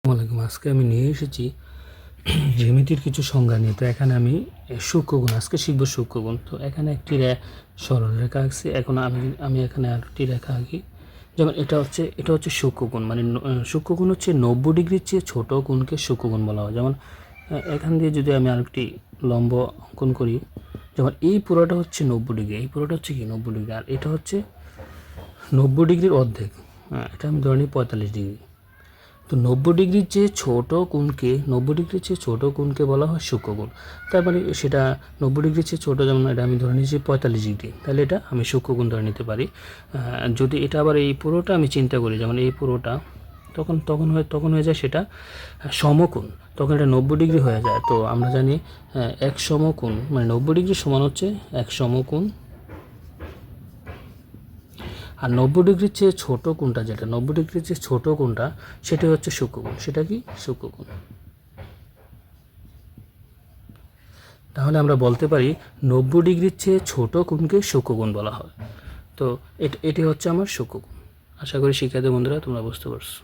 ওয়ালাইকুম। আজকে আমি নিয়ে এসেছি জ্যামিতির কিছু সংজ্ঞা নিয়ে। তো এখানে আমি সূক্ষ্মগুণ আজকে শিখব সূক্ষ্মগুণ। তো এখানে একটি সরল রেখা আঁকছি। এখন আমি এখানে আরেকটি রেখা আঁকি। যেমন এটা হচ্ছে সূক্ষ্মগুণ, মানে সূক্ষ্মগুণ হচ্ছে 90 ডিগ্রির চেয়ে ছোট কোণকে সূক্ষ্মগুণ বলা হয়। যেমন এখান দিয়ে যদি আমি আরেকটি লম্ব অঙ্কন করি, যেমন এই পুরোটা হচ্ছে 90 ডিগ্রি, এই পুরোটা হচ্ছে কি 90 ডিগ্রি, আর এটা হচ্ছে 90 ডিগ্রির অর্ধেক। এটা আমি ধরে নিই 45 ডিগ্রি। তো 90 ডিগ্রির চেয়ে ছোটো কোণকে বলা হয় সূক্ষ্মকোণ। তার মানে সেটা 90 ডিগ্রির চেয়ে ছোটো, যেমন এটা আমি ধরে নিয়েছি 45 ডিগ্রি, তাহলে এটা আমি সূক্ষ্মকোণ ধরে নিতে পারি। যদি এটা আবার এই পুরোটা আমি চিন্তা করি, যেমন এই পুরোটা, তখন হয়ে যায় সেটা সমকোণ, তখন এটা 90 ডিগ্রি হয়ে যায়। তো আমরা জানি এক সমকোণ মানে 90 ডিগ্রি সমান হচ্ছে এক সমকোণ। আর 90 ডিগ্রির চেয়ে ছোটো কোণটা, যেটা 90 ডিগ্রির চেয়ে ছোটো কোণটা, সেটা হচ্ছে সূক্ষ্মকোণ। সেটা কি সূক্ষ্মকোণ। তাহলে আমরা বলতে পারি 90 ডিগ্রির চেয়ে ছোটো কোণকে সূক্ষ্মকোণ বলা হয়। তো এটি হচ্ছে আমার সূক্ষ্মকোণ। আশা করি শিক্ষার্থী বন্ধুরা তোমরা বুঝতে পারছো।